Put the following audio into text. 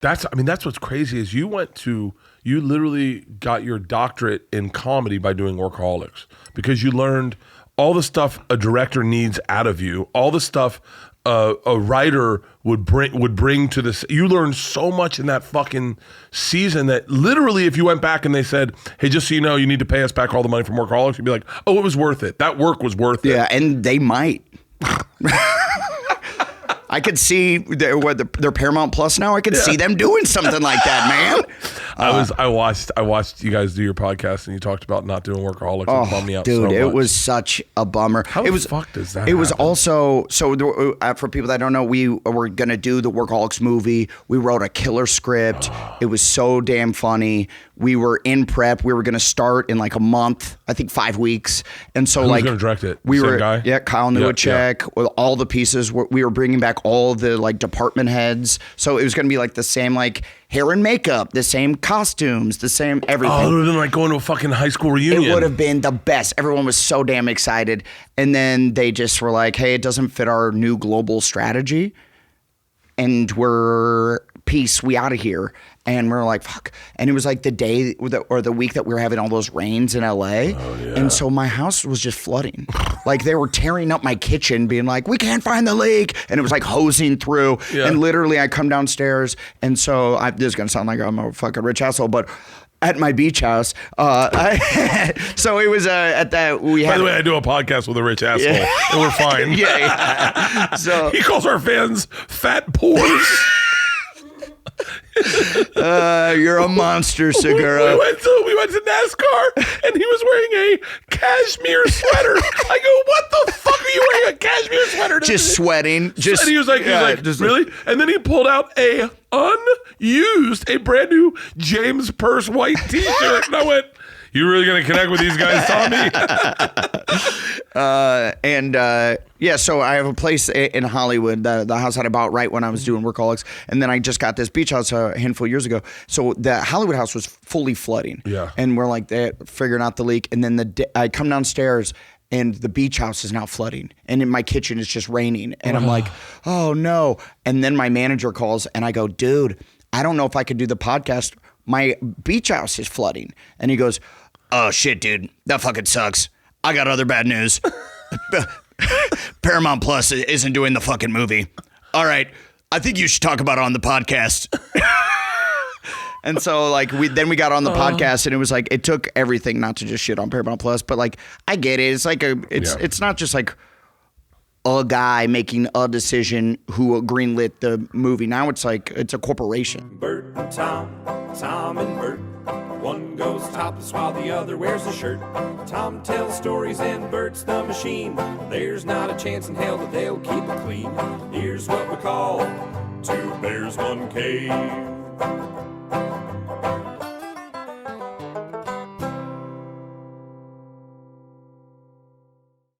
That's what's crazy is you literally got your doctorate in comedy by doing Workaholics because you learned all the stuff a director needs out of you, all the stuff a writer would bring to this. You learned so much in that fucking season that literally if you went back and they said, hey, just so you know, you need to pay us back all the money from Workaholics, you'd be like, oh, it was worth it. That work was worth it. Yeah, and they might. I could see they're Paramount Plus now. I could see them doing something like that, man. I watched you guys do your podcast and you talked about not doing Workaholics and bummed me out so much. Dude, it was such a bummer. How the fuck does that It was happen? also, for people that don't know, we were going to do the Workaholics movie. We wrote a killer script. It was so damn funny. We were in prep. We were going to start in like a month, I think 5 weeks. And so Who's going to direct it? Same guy? Yeah, Kyle Newacek with all the pieces. We were bringing back all the like department heads. So it was going to be like the same like hair and makeup, the same costumes, the same everything. Oh, it would have been like going to a fucking high school reunion. It would have been the best. Everyone was so damn excited. And then they just were like, hey, it doesn't fit our new global strategy. And we out of here. And we're like, fuck. And it was like the day or the week that we were having all those rains in LA. Oh, yeah. And so my house was just flooding. Like they were tearing up my kitchen being like, we can't find the leak. And it was like hosing through. Yeah. And literally I come downstairs. And so this is going to sound like I'm a fucking rich asshole, but at my beach house. So it was at that. By the way, I do a podcast with a rich asshole, and we're fine. Yeah. So he calls our fans fat pores. You're a monster, Segura. We went to NASCAR, and he was wearing a cashmere sweater. I go, what the fuck are you wearing a cashmere sweater? Just sweating. And he was like, really? And then he pulled out a brand new James Purse white T-shirt, and I went, you really gonna connect with these guys, Tommy? So I have a place in Hollywood, the house that I bought right when I was doing Workaholics, and then I just got this beach house a handful of years ago. So the Hollywood house was fully flooding, and we're like figuring out the leak, and then I come downstairs. And the beach house is now flooding. And in my kitchen, it's just raining. And I'm like, oh, no. And then my manager calls, and I go, dude, I don't know if I could do the podcast. My beach house is flooding. And he goes, oh, shit, dude. That fucking sucks. I got other bad news. Paramount Plus isn't doing the fucking movie. All right. I think you should talk about it on the podcast. And so like we got on the podcast and it was like it took everything not to just shit on Paramount Plus, but like I get it. It's like it's not just like a guy making a decision who greenlit the movie. Now it's like it's a corporation. Bert and Tom and Bert. One goes topless while the other wears a shirt. Tom tells stories and Bert's the machine. There's not a chance in hell that they'll keep it clean. Here's what we call 2 bears, 1 cave.